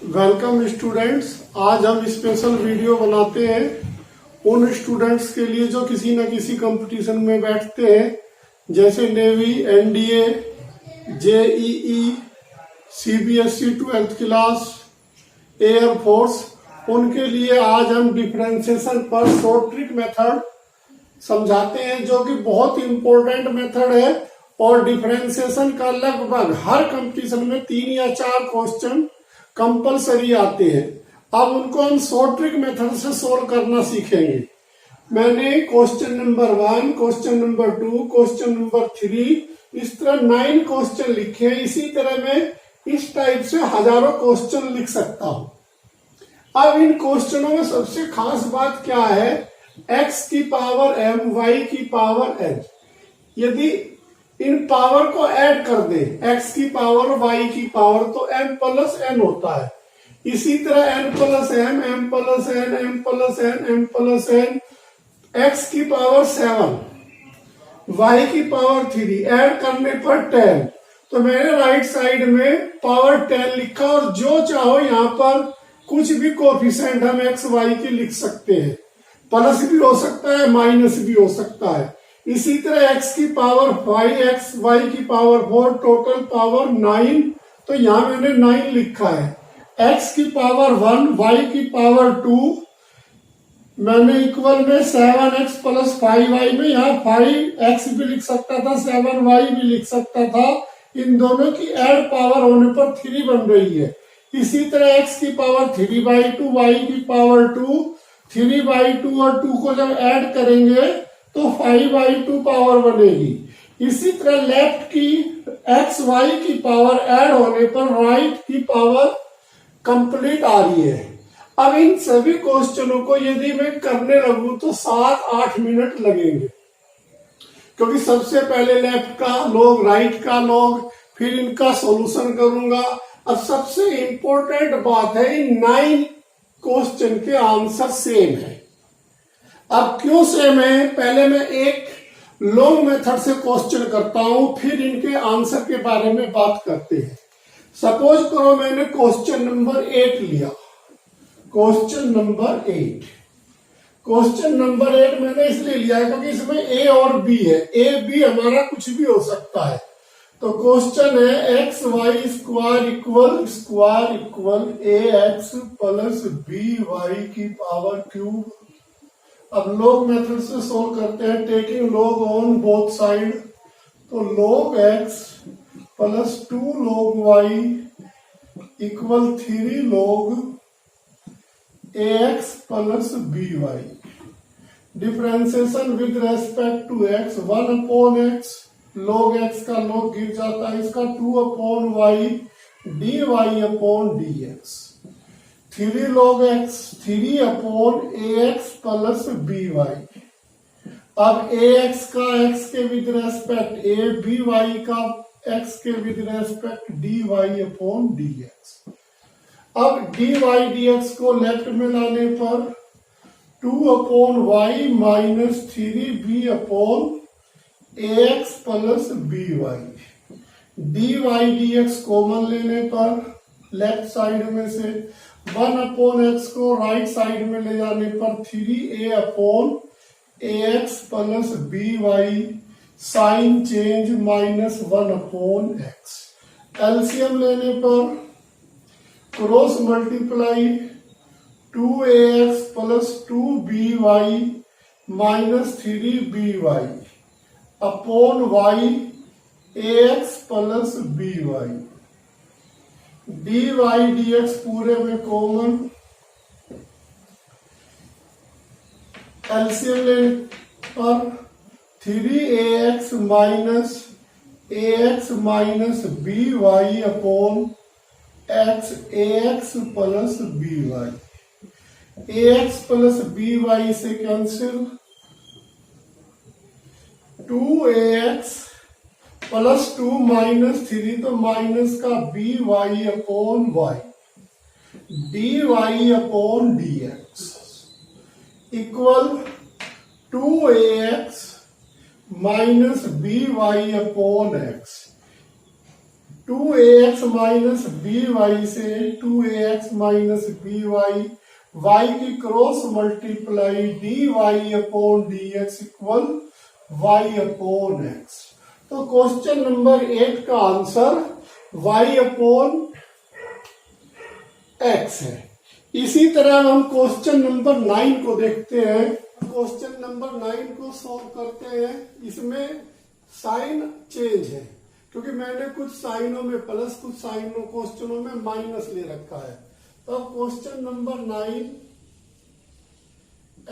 Welcome students. आज हम special video बनाते हैं उन स्टूडेंट्स के लिए जो किसी न किसी कंपटीशन में बैठते हैं, जैसे navy, NDA, JEE, CBSE 12th class, air force. उनके लिए आज हम डिफरेंशिएशन पर शॉर्ट ट्रिक मेथड समझाते हैं, जो कि बहुत इंपॉर्टेंट मेथड है और डिफरेंशिएशन का लगभग हर कंपटीशन में 3 या 4 क्वेश्चन कंपलसरी आते हैं। अब उनको हम शॉर्ट ट्रिक मेथड से सोल्व करना सीखेंगे। मैंने question number 1, question number 2, question number 3 इस तरह 9 क्वेश्चन लिखे हैं। इसी तरह मैं इस टाइप से हजारों क्वेश्चन लिख सकता हूं। अब इन क्वेश्चनों में सबसे खास बात क्या है, x की पावर m, y की पावर n। यदि इन पावर को ऐड कर दें, x की पावर y की पावर, तो m प्लस n होता है। इसी तरह n plus m, m plus n, m plus n, m plus n, x की पावर 7, y की पावर 3 ऐड करने पर 10। तो मैंने राइट साइड में पावर 10 लिखा, और जो चाहो यहां पर कुछ भी कोफिशिएंट हम x y की लिख सकते हैं। प्लस भी हो सकता है, माइनस भी हो सकता है। इसी तरह x की पावर 5, x y की पावर 4, टोटल पावर 9। तो यहां मैंने 9 लिखा है। x की पावर 1, y की पावर 2, मैंने इक्वल में 7x प्लस 5y में यहाँ 5x भी लिख सकता था, 7y भी लिख सकता था। इन दोनों की ऐड पावर होने पर 3 बन रही है। इसी तरह x की पावर 3/2, y की पावर 2, 3/2 और 2 को जब ऐड करेंगे तो 5/2 पावर बनेगी। इसी तरह लेफ्ट की x y की पावर ऐड होने पर राइट की पावर कंप्लीट आ रही है। अब इन सभी क्वेश्चनों को यदि मैं करने लगूं तो 7-8 मिनट लगेंगे, क्योंकि सबसे पहले लेफ्ट का लॉग, राइट का लॉग, फिर इनका सॉल्यूशन करूंगा। अब सबसे इंपॉर्टेंट बात है, इन 9 क्वेश्चन के आंसर सेम है। अब क्यों सेम है, पहले मैं एक लॉन्ग मेथड से क्वेश्चन करता हूं, फिर इनके आंसर के बारे में बात करते हैं। सपोज करो मैंने क्वेश्चन नंबर 8 लिया। क्वेश्चन नंबर 8 मैंने इसलिए लिया क्योंकि इसमें a और b है। a b हमारा कुछ भी हो सकता है। तो क्वेश्चन है x y square equal ax plus by की पावर क्यूब। अब लॉग मेथड से सोल्व करते हैं, taking log on both side. तो log x plus 2 log y equal 3 log ax plus by। Differentiation with respect to x, 1/x, log x का log गिर जाता है, इसका 2/y dy/dx। 3 log x 3/ax plus by। अब ax का x के with respect a, by का x के विद रेस्पेक्ट dy/dx। अब dy/dx को लेफ्ट में लाने पर 2/y minus 3b/ax plus by। dy/dx common लेने पर लेफ्ट साइड में से 1/x को राइट साइड में ले जाने पर 3a/ax plus by, sign change minus 1/x। LCM लेने पर cross multiply 2ax plus 2by minus 3by upon y ax plus by। dy/dx पूरे में कॉमन, एलसीएम लेने पर 3ax minus by upon x ax plus by। ax plus by से cancel, 2ax plus 2 minus 3 तो minus का by upon y, dy/dx equal 2ax minus by upon x। 2ax minus b y से 2ax minus b y, y की cross multiply d y upon d x equal y upon x. तो question number 8 का answer Y upon x है। इसी तरह हम question number 9 को देखते हैं। क्वेश्चन नंबर 9 को सॉल्व करते हैं। इसमें साइन चेंज है क्योंकि मैंने कुछ साइनों में प्लस, कुछ साइनों क्वेश्चनों में माइनस ले रखा है। तो question number 9,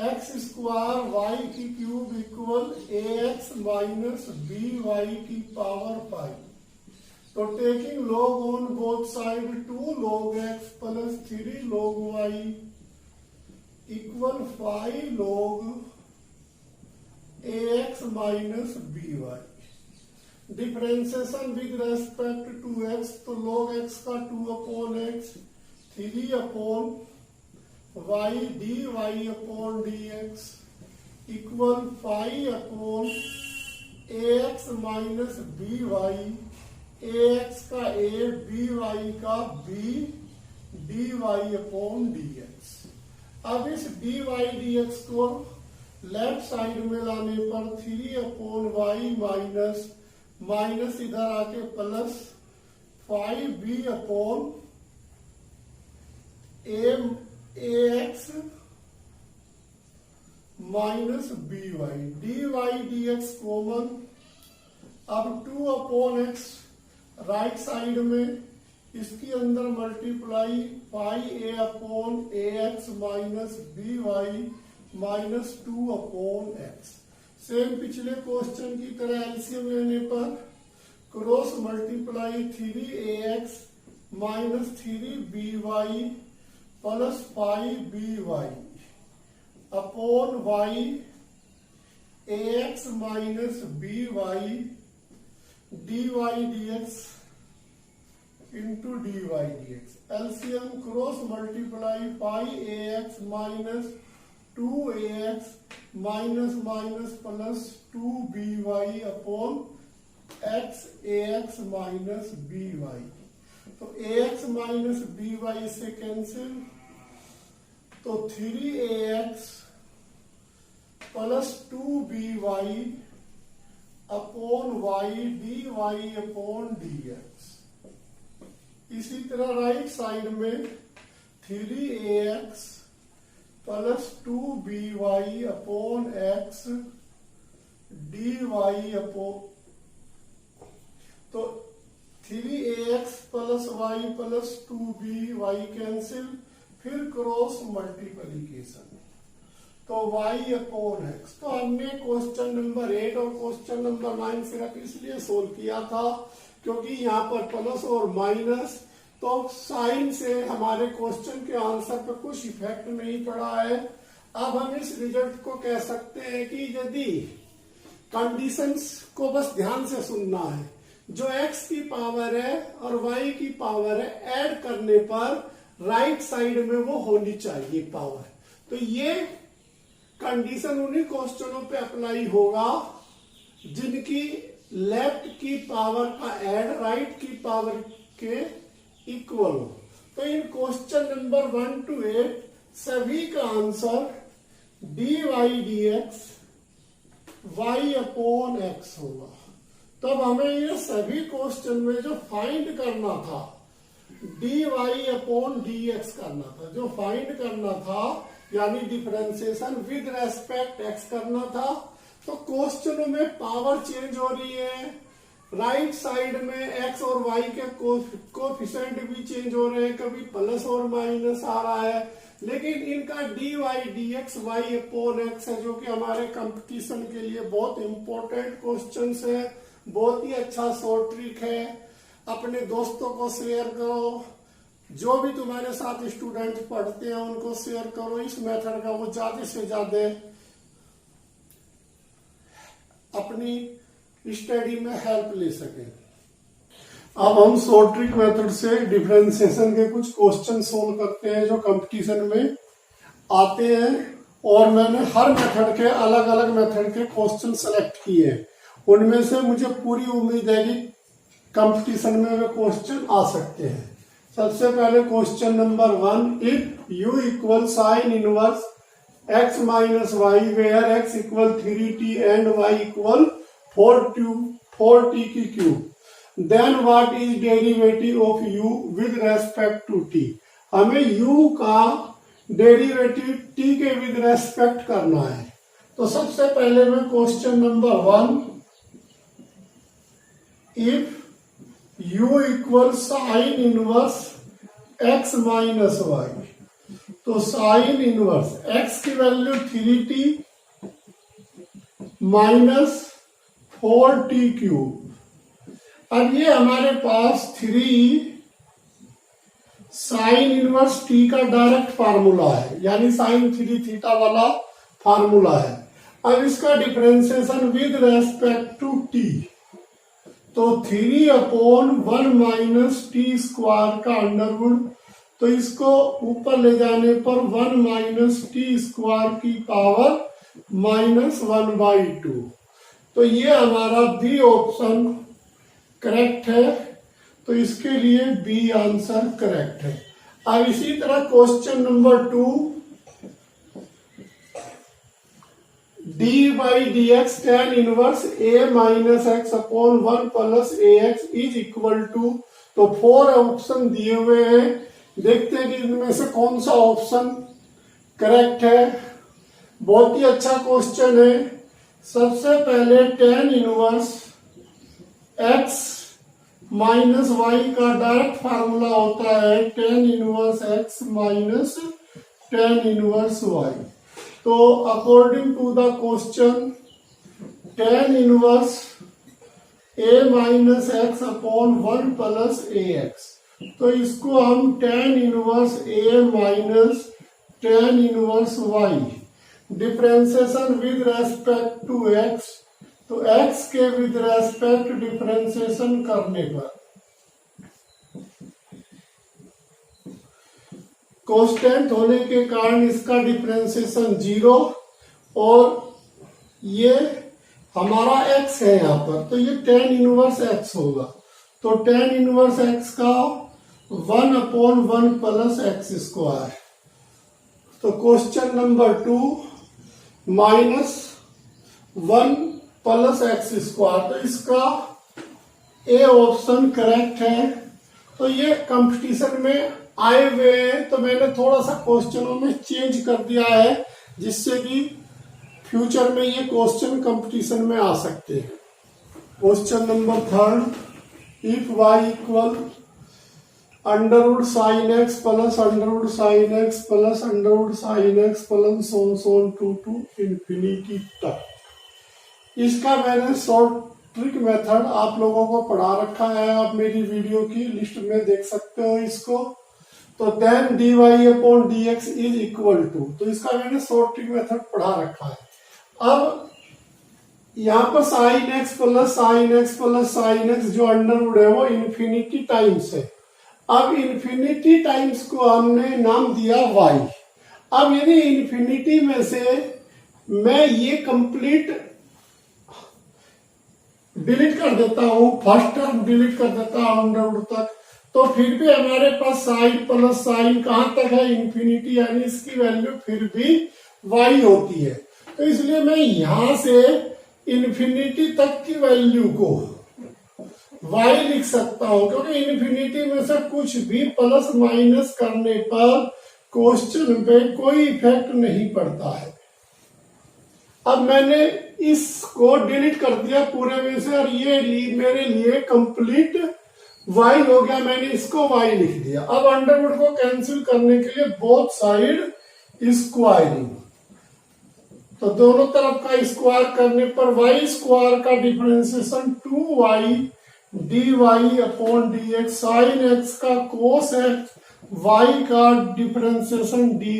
x square y की cube equal a x minus b y की पावर 5। तो taking log on both side 2 log x plus 3 log y equal 5 log ax minus by। Differentiation with respect to x, तो log x का 2 upon x 3 upon y dy upon dx equal 5 upon ax minus by, ax का a, by का b, dy upon dx। अब इस dy dx को left side में लाने पर 3 अपॉन y माइनस माइनस इधर आके plus 5b upon ax minus by, dy dx common. अब 2 अपॉन x राइट साइड में, इसके अंदर multiply 5a upon ax minus by minus 2 upon x। Same पिछले क्वेश्चन की तरह एलसीएम लेने पर cross multiply 3ax minus 3by plus 5by upon y ax minus by dy dx into dy dx। LCM cross multiply 5ax minus 2ax minus minus plus 2by upon x ax minus by। तो ax minus by से cancel, तो 3ax plus 2by upon y dy upon dx। इसी तरह right side में 3ax plus 2by upon x dy upon, तो 3ax plus y plus 2by cancel, फिर cross multiplication, तो y upon x। तो हमने क्वेश्चन नंबर 8 और क्वेश्चन नंबर 9 सिर्फ इसलिए सोल्व किया था क्योंकि यहाँ पर प्लस और माइनस, तो साइन से हमारे क्वेश्चन के आंसर पर कुछ इफेक्ट नहीं पड़ा है। अब हम इस रिजल्ट को कह सकते हैं कि यदि कंडीशंस को बस ध्यान से सुनना है, जो x की पावर है और y की पावर है, ऐड करने पर राइट साइड में वो होनी चाहिए पावर। तो ये कंडीशन उन्हीं क्वेश्चनों पे अप्लाई होगा जिनकी लेफ्ट की पावर का ऐड राइट की पावर के इक्वल हो। तो इन क्वेश्चन नंबर 1 to 8 सभी का answer dy dx y upon x होगा। तब हमें ये सभी क्वेश्चन में जो फाइंड करना था dy अपॉन dx करना था, जो फाइंड करना था यानी डिफरेंशिएशन विद रेस्पेक्ट x करना था। तो क्वेश्चनों में पावर चेंज हो रही है, राइट साइड में x और y के कोफिशिएंट भी चेंज हो रहे हैं, कभी प्लस और माइनस आ रहा है, लेकिन इनका dy dx y upon x है, जो कि हमारे कंपटीशन के लिए बहुत इंपॉर्टेंट क्वेश्चंस है, बहुत ही अच्छा शॉर्ट ट्रिक है। अपने दोस्तों को शेयर करो, जो भी तुम्हारे साथ स्टूडेंट पढ़ते हैं उनको शेयर करो इस मेथड का, वो ज्यादा से ज्यादा अपनी स्टडी में हेल्प ले सके। अब हम शॉर्ट ट्रिक मेथड से डिफरेंशिएशन के कुछ क्वेश्चन सोल्व करते हैं जो कंपटीशन में आते हैं, और मैंने हर मेथड के अलग अलग मेथड के क्वेश्चन सेलेक्ट किए हैं। उनमें से मुझे पूरी उम्मीद है कि कंपटीशन में वे क्वेश्चन आ सकते हैं। सबसे पहले question number 1, if u equal sine inverse x minus y where x equal 3t and y equal 4t की cube then what is derivative of u with respect to t। हमें u का derivative t के with respect करना है। तो सबसे पहले मैं question number 1, if u equal sine inverse x minus y, तो साइन इनवर्स x की value 3t minus 4t cube. अब ये हमारे पास 3 साइन इनवर्स t का डायरेक्ट फार्मूला है, यानी साइन 3 थीटा वाला फार्मूला है। अब इसका differentiation with respect to t, तो 3/1 माइनस टी स्क्वायर का अंडरवुड, तो इसको ऊपर ले जाने पर 1 माइनस टी स्क्वायर की पावर -1/2। तो ये हमारा बी ऑप्शन करेक्ट है, तो इसके लिए बी आंसर करेक्ट है। अब इसी तरह question number 2, d by d x tan inverse a minus x upon 1 plus a x is equal to, तो 4 ऑप्शन दिए हुए हैं। देखते हैं कि इनमें से कौन सा ऑप्शन करेक्ट है। बहुत ही अच्छा क्वेश्चन है। सबसे पहले tan inverse x minus y का डायरेक्ट फार्मूला होता है tan inverse x minus tan inverse y. तो according to the question tan inverse a minus x upon 1 plus a x, तो इसको हम tan inverse a minus tan inverse y differentiation with respect to x, तो x के with respect differentiation करने पर constant होने के कारण इसका डिफरेंशिएशन 0, और ये हमारा x है यहाँ पर, तो ये टेन इनवर्स x होगा। तो टेन इनवर्स x का 1/1 प्लस एक्स स्क्वायर। तो question number 2 -1 plus x square, तो इसका ए ऑप्शन करेक्ट है। तो ये कंपटीशन में आए हुए हैं, तो मैंने थोड़ा सा क्वेश्चनों में चेंज कर दिया है, जिससे कि फ्यूचर में ये क्वेश्चन कंपटीशन में आ सकते हैं। Question number 3, if y equal under root sine x plus under root sine x plus under root sine x plus so on to infinity तक। इसका मैंने शॉर्ट ट्रिक मेथड आप लोगों को पढ़ा रखा है, आप मेरी वीडियो की लिस्ट में देख सकते हो इसको। तो then dy upon dx is equal to, तो इसका मैंने शॉर्ट ट्रिक मेथड पढ़ा रखा है। अब यहाँ पर sign x plus sign x plus sine x जो अंडरवुड है वो इन्फिनिटी टाइम्स है। अब इन्फिनिटी टाइम्स को हमने नाम दिया y। अब यदि इन्फिनिटी में से मैं ये कंप्लीट डिलीट कर देता हूं, फर्स्ट टर्म डिलीट कर देता हूं अंडरवुड तक, तो फिर भी हमारे पास साइन प्लस साइन कहां तक है, इन्फिनिटी, यानी इसकी वैल्यू फिर भी y होती है। तो इसलिए मैं यहां से इन्फिनिटी तक की वैल्यू को y लिख सकता हूं, क्योंकि इन्फिनिटी में से कुछ भी प्लस माइनस करने पर क्वेश्चन पे कोई इफेक्ट नहीं पड़ता है। अब मैंने इसको डिलीट कर दिया पूरे में से, और ये मेरे लिए कंप्लीट y हो गया, मैंने इसको y लिख दिया। अब अंडरवुड को कैंसिल करने के लिए बोथ साइड स्क्वायरिंग, तो दोनों तरफ का स्क्वायर करने पर y स्क्वायर का differentiation 2y dy upon dx, sine x का कोस x, y का डिफरेंशिएशन dy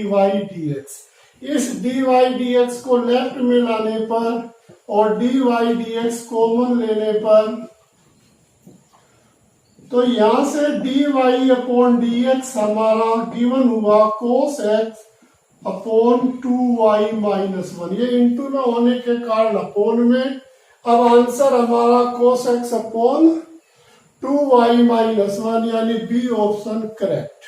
dx। इस dy dx को लेफ्ट में लाने पर और dy dx कॉमन लेने पर, तो यहां से dy अपॉन dx हमारा गिवन हुआ कोस x अपॉन 2y माइनस 1, ये इंटू में होने के कारण अपॉन में। अब आंसर हमारा कोस x अपॉन 2y-1 यानी बी ऑप्शन करेक्ट।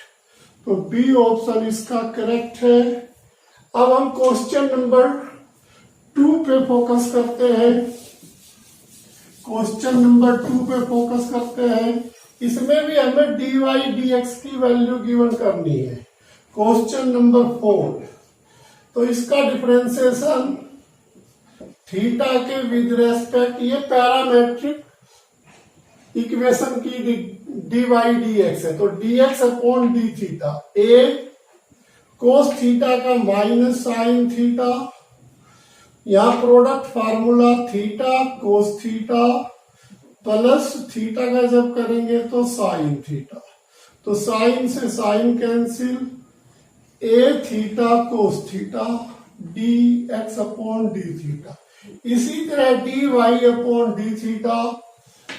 तो बी ऑप्शन इसका करेक्ट है। अब हम क्वेश्चन नंबर 2 पे फोकस करते हैं। क्वेश्चन नंबर 2 पे फोकस करते हैं। इसमें भी हमें dy dx की वैल्यू गिवन करनी है। क्वेश्चन नंबर 4, तो इसका डिफरेंशिएशन थीटा के विद रेस्पेक्ट, ये पैरामेट्रिक इक्वेशन की dy dx है, तो dx upon d theta, a cos theta का माइनस साइन थीटा, यहाँ product formula theta cos theta plus theta का जब करेंगे तो साइन थीटा, तो साइन से sine cancel, a theta cos theta d x upon d theta. इसी तरह d y upon d theta,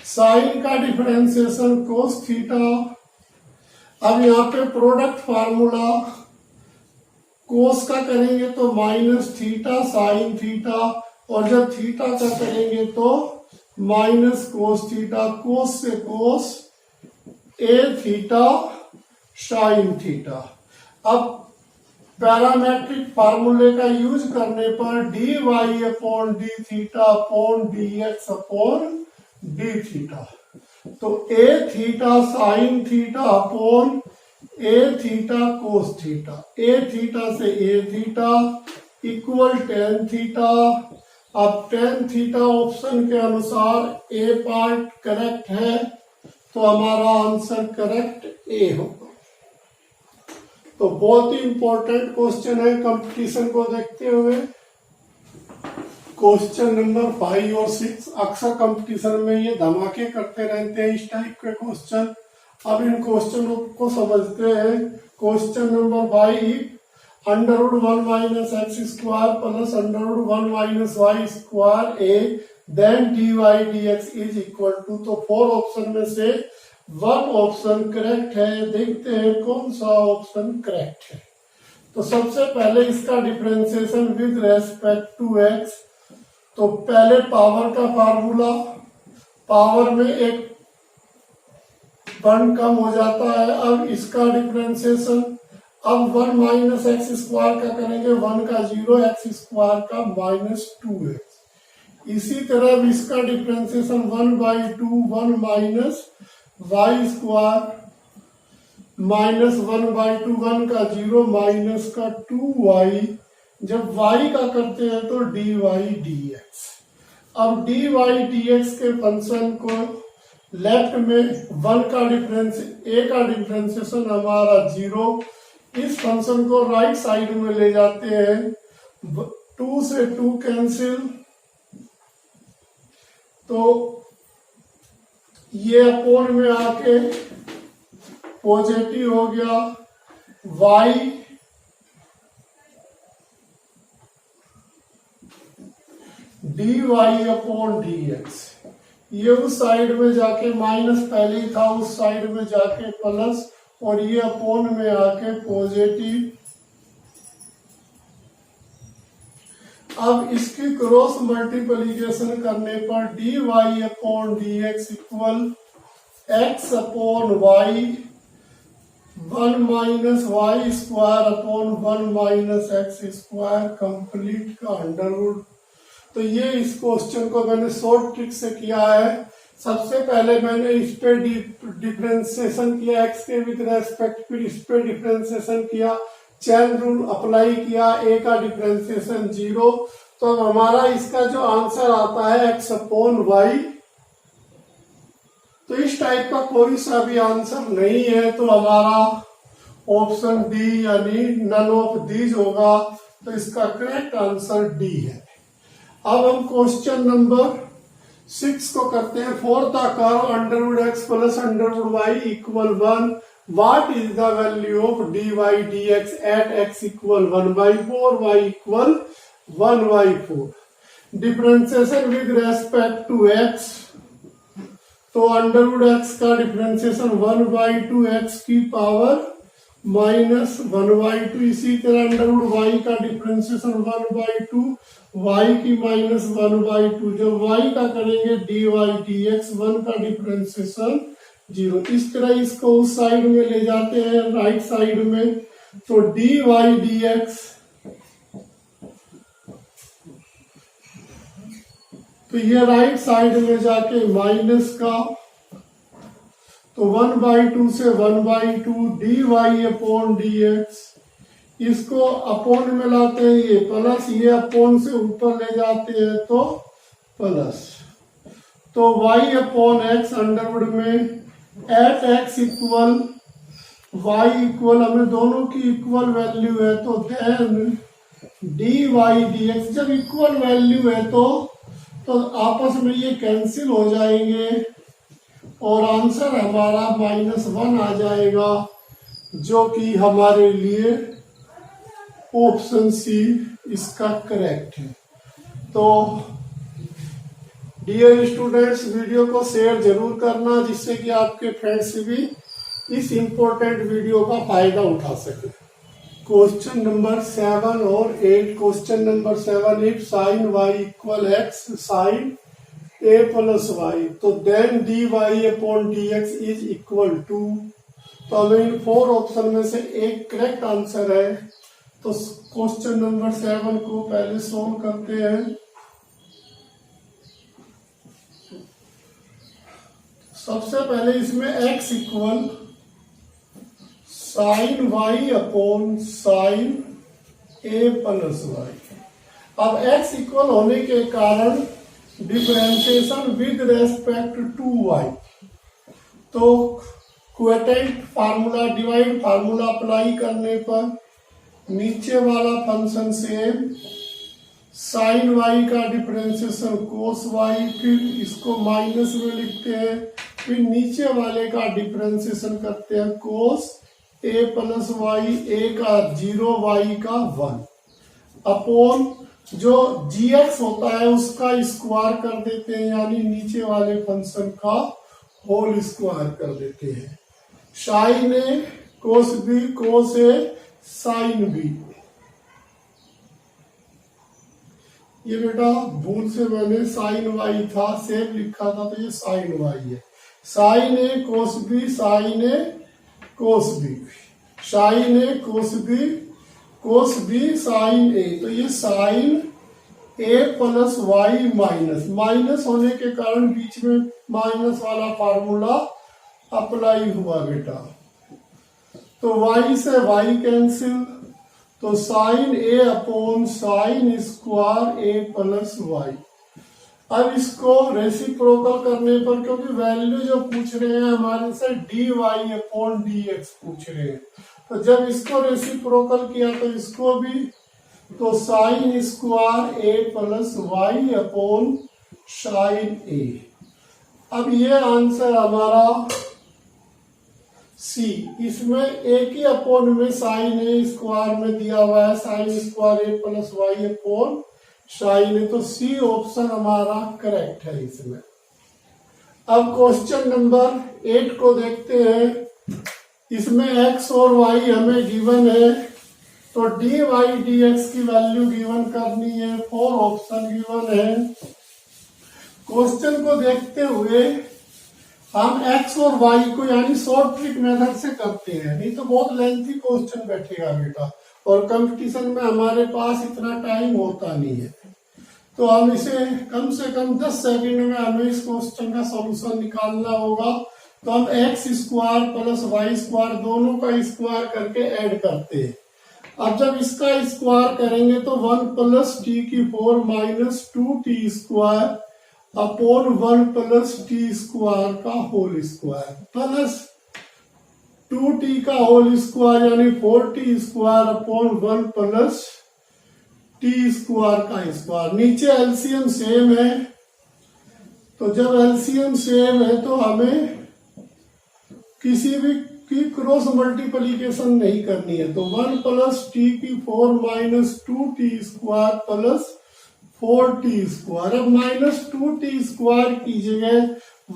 sign का डिफरेंशिएशन कोस थीटा। अब यहाँ पे प्रोडक्ट फार्मूला कोस का करेंगे तो माइनस थीटा साइन थीटा, और जब थीटा का करेंगे तो माइनस कोस थीटा, कोस से cos a theta sine theta. अब पैरामेट्रिक फार्मूले का यूज करने पर d y upon d theta upon d x upon d theta, तो a theta sine theta upon a theta cos theta, a theta से a theta equal tan theta. अब tan theta option के अनुसार ए part correct है, तो हमारा answer correct ए होगा। तो बहुत ही इंपॉर्टेंट क्वेश्चन है कंपटीशन को देखते हुए। क्वेश्चन नंबर 5 और 6 अक्सर कंपटीशन में ये धमाके करते रहते हैं, इस टाइप के क्वेश्चन। अब इन क्वेश्चन को समझते हैं। Question number 5, √1 minus x square plus √1 minus y square a then d y d x is equal to, तो 4 ऑप्शन में से 1 ऑप्शन करेक्ट है। देखते हैं कौन सा ऑप्शन करेक्ट है। तो सबसे पहले इसका differentiation with respect to x, तो पहले पावर का फार्मूला, पावर में एक 1 कम हो जाता है। अब इसका डिफरेंशिएशन, अब 1 माइनस एक्स स्क्वायर का करेंगे, 1 का 0, एक्स स्क्वायर का -2x। इसी तरह इसका डिफरेंशिएशन 1/2, 1 माइनस वाई स्क्वायर -1/2, 1 का 0 माइनस का 2y। जब y का करते हैं तो dy dx। अब dy dx के फंक्शन को लेफ्ट में 1 का डिफरेंस, a का डिफरेंशिएशन हमारा 0, इस फंक्शन को राइट साइड में ले जाते हैं, 2 से 2 कैंसिल, तो ये अपोन में आके पॉजिटिव हो गया। y dy अपॉन dx, ये उस साइड में जाके माइनस पहले ही था, उस साइड में जाके प्लस, और ये अपोन में आके पॉजिटिव। अब इसकी क्रॉस मल्टीप्लिकेशन करने पर dy upon dx equal x upon y, 1 minus y square upon 1 minus x square complete का अंडरवुड। तो ये इस क्वेश्चन को मैंने शॉर्ट ट्रिक से किया है। सबसे पहले मैंने इस पे डिफरेंशिएशन किया x के विद रेस्पेक्ट, फिर इस पे डिफरेंशिएशन किया, चेन रूल अप्लाई किया, a का डिफरेंशिएशन 0। तो अब हमारा इसका जो आंसर आता है x अपॉन y। तो इस टाइप का कोई सा भी आंसर नहीं है, तो हमारा ऑप्शन डी यानी नन ऑफ दीज होगा। तो इसका करेक्ट आंसर डी है। अब हम क्वेश्चन नंबर 6 को करते हैं। For the curve √x plus √y equal 1, what is the value of dy dx at x equal 1/4, y equal 1/4। Differentiation with respect to x, तो √x का डिफरेंशिएशन 1/2x की power -1/2। इसी तरह √y का differentiation 1/2 y की -1/2। जब y का करेंगे dy dx, 1 का डिफरेंशिएशन 0। इस तरह इसको उस साइड में ले जाते हैं, राइट साइड में, तो dy dx, तो ये राइट साइड में जाके माइनस का, तो 1/2 से 1/2 dy अपॉन dx, इसको अपॉन में लाते हैं ये प्लस, ये अपॉन से ऊपर ले जाते हैं तो प्लस, तो y अपॉन एक्स अंडरवुड में at x equal y equal, हमें दोनों की इक्वल वैल्यू है तो देन dy dx, जब इक्वल वैल्यू है तो आपस में ये कैंसिल हो जाएंगे और आंसर हमारा -1 आ जाएगा, जो कि हमारे लिए ऑप्शन सी इसका करेक्ट है। तो डियर स्टूडेंट्स, वीडियो को शेयर जरूर करना, जिससे कि आपके फ्रेंड्स भी इस इंपॉर्टेंट वीडियो का फायदा उठा सके। क्वेश्चन नंबर 7 और 8। Question number 7, if sine y equal x sine a plus y, तो then dy upon dx is equal to, तो हमें इन 4 ऑप्शन में से एक करेक्ट आंसर है। तो क्वेश्चन नंबर 7 को पहले सोल्व करते हैं। सबसे पहले इसमें x equal sine y upon sine a plus y. अब x इक्वल होने के कारण differentiation with respect to y, तो quotient formula, divide formula apply करने पर नीचे वाला फंक्शन सेम, साइन y का डिफरेंशिएशन कोस y, फिर इसको माइनस में लिखते हैं, फिर नीचे वाले का डिफरेंशिएशन करते हैं कोस a प्लस वाई, a का 0 y का 1 अपॉन जो gx होता है उसका स्क्वायर कर देते हैं, यानी नीचे वाले फंक्शन का होल स्क्वायर कर देते हैं। Sine a cos b, cos a sine b। ये बेटा भूल से मैंने साइन y था सेम लिखा था, तो ये साइन y है। Sine a cos b, sine a cos b, sine a cos b, cos b sine a, तो ये sine a plus y minus, minus होने के कारण बीच में माइनस वाला फार्मूला अप्लाई हुआ बेटा, तो y से y कैंसिल, तो साइन ए अपॉन साइन स्क्वायर ए प्लस वाई। अब इसको रेसिप्रोकल करने पर, क्योंकि वैल्यू जो पूछ रहे हैं हमारे से dy अपॉन dx पूछ रहे हैं, तो जब इसको रेसिप्रोकल किया तो इसको भी, तो साइन स्क्वायर ए प्लस वाई अपॉन साइन ए। अब ये आंसर हमारा सी, इसमें एक ही अपॉन में साइन ए स्क्वायर में दिया हुआ है, साइन स्क्वायर ए प्लस वाई अपॉन साइन, तो सी ऑप्शन हमारा करेक्ट है इसमें। अब क्वेश्चन नंबर 8 को देखते हैं। इसमें x और y हमें गिवन है, तो dy dx की वैल्यू गिवन करनी है, 4 ऑप्शन गिवन है। क्वेश्चन को देखते हुए हम x और y को यानी शॉर्ट ट्रिक मेथड से करते हैं, नहीं तो बहुत लेंथी क्वेश्चन बैठेगा बेटा, और कंपटीशन में हमारे पास इतना टाइम होता नहीं है। तो हम इसे कम से कम 10 सेकंड में हमें इस क्वेश्चन का सॉल्यूशन निकालना होगा। तो हम x square plus y square दोनों का स्क्वायर करके ऐड करते हैं। अब जब इसका स्क्वायर करेंगे तो 1 प्लस टी की 4 minus 2t square upon 1 plus T square का होल स्क्वायर प्लस 2t का होल स्क्वायर यानी 4t square upon 1 plus T square का स्क्वायर। नीचे एलसीएम सेम है, तो जब एलसीएम सेम है तो हमें किसी भी की क्रॉस मल्टीप्लीकेशन नहीं करनी है। तो 1 प्लस टी की 4 minus 2t square plus 4t square. अब माइनस 2t स्क्वायर की जगह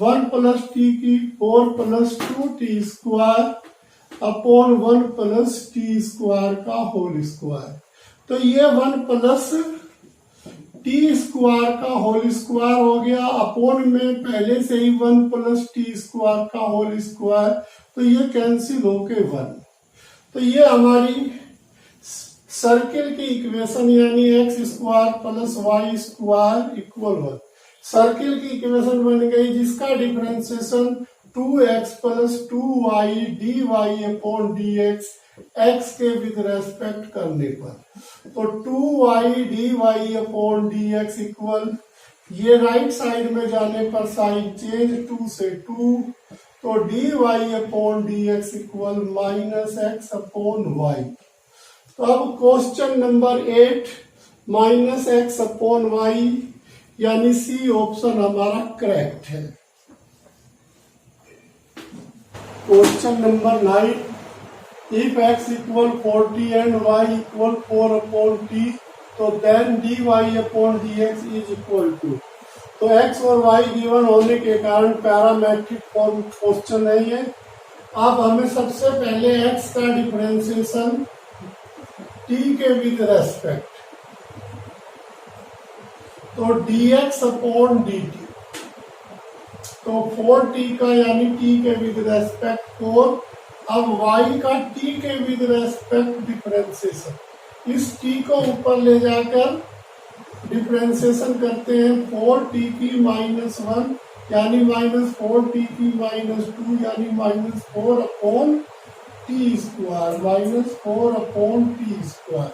1 प्लस टी की 4 plus 2t square upon 1 plus T square का होल स्क्वायर। तो ये 1 प्लस टी स्क्वायर का होल स्क्वायर हो गया, अपोन में पहले से ही 1 प्लस टी स्क्वायर का होल स्क्वायर, तो ये कैंसिल होके 1। तो ये हमारी सर्किल की इक्वेशन यानी x square plus y square equal 1 circle की इक्वेशन बन गई, जिसका differentiation 2x plus 2y dy upon dx x के विद रेस्पेक्ट करने पर, तो 2y dy upon dx equal, ये राइट साइड में जाने पर साइड चेंज 2 से 2, तो dy upon dx equal minus x upon y। तो अब question number 8 minus x upon y यानी सी ऑप्शन हमारा करेक्ट है। Question number 9, if x equal 40 and y equal 4 upon t, तो then dy upon dx is equal to, तो x और y given होने के कारण पैरामेट्रिक फॉर्म क्वेश्चन है ये। अब हमें सबसे पहले x का डिफरेंशिएशन t के विद रेस्पेक्ट, तो dx अपॉन dt, तो 4t का यानी t के विद रेस्पेक्ट 4। अब y का t के विद रेस्पेक्ट डिफरेंशिएशन, इस t को ऊपर ले जाकर डिफरेंशिएशन करते हैं 4t की माइनस 1 यानी माइनस 4t की माइनस 2 यानी minus 4 upon t square, minus 4 upon t square.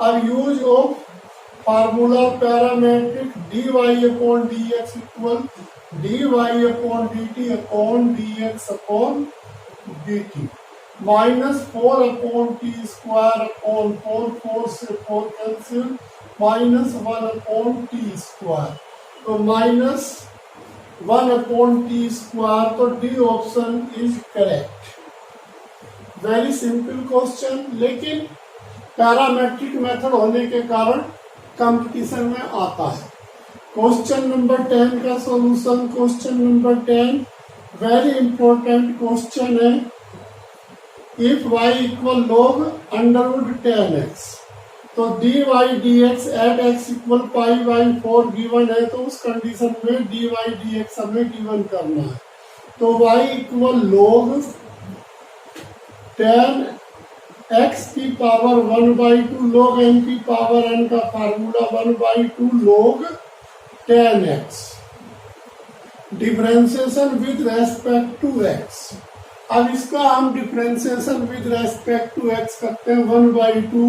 अब use of formula parametric dy upon dx equal dy upon dt upon dx upon dt, minus 4 upon t square upon 4, 4 से 4 cancel, minus 1 upon t square, तो minus 1 upon t square, तो d option is correct. Very simple question, लेकिन parametric method होने के कारण competition में आता है। क्वेश्चन नंबर 10 का solution, question number 10 very important question है। If y equal log under root 10x, तो dy dx at x equal pi by 4 given है, तो उस कंडीशन में dy dx हमें गिवन करना है। तो y इक्वल log 10x की पावर 1/2 log n की पावर n का formula 1/2 log 10x, differentiation with respect to x। अब इसका हम differentiation with respect to x करते हैं 1/2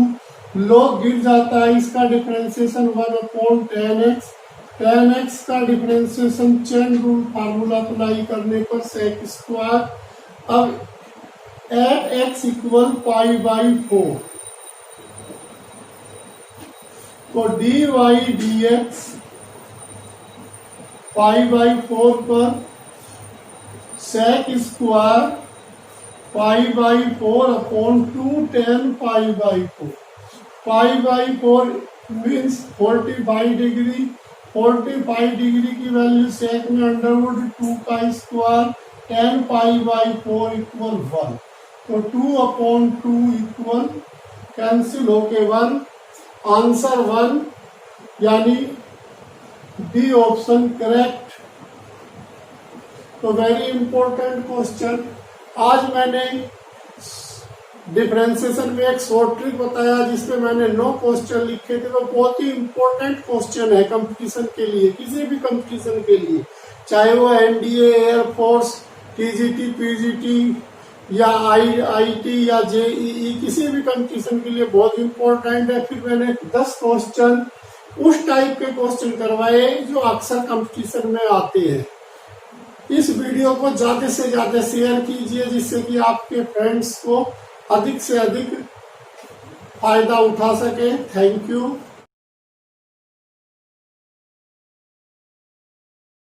log गिर जाता है, इसका डिफरेंशिएशन 1 अपॉन 10x, 10x का differentiation chain rule formula apply करने पर sec स्क्वायर। अब at x equal pi by 4, तो dy dx पाई बाई 4 पर sec square pi by 4 upon 2 10 pi by 4, pi by 4 means 45 degree, 45 degree की value sec में under root 2 का square 10 pi by 4 equal 1, तो 2 upon 2 equal cancel होके 1, answer 1 यानी B option correct. तो very important question. आज मैंने डिफरेंशिएशन में एक शॉर्ट ट्रिक बताया जिसमें मैंने 9 क्वेश्चन लिखे थे, तो बहुत ही इंपॉर्टेंट क्वेश्चन है कंपटीशन के लिए, किसी भी कंपटीशन के लिए, चाहे वो एनडीए, एयरफोर्स, टीजीटी, पीजीटी या आईआईटी या जेईई, किसी भी कंपटीशन के लिए बहुत इंपॉर्टेंट है। फिर मैंने 10 क्वेश्चन उस टाइप के क्वेश्चन करवाए जो अक्सर कंपटीशन में आते हैं। इस वीडियो को ज्यादा से ज्यादा शेयर कीजिए जिससे कि आपके फ्रेंड्स को अधिक से अधिक फायदा उठा सके। Thank you.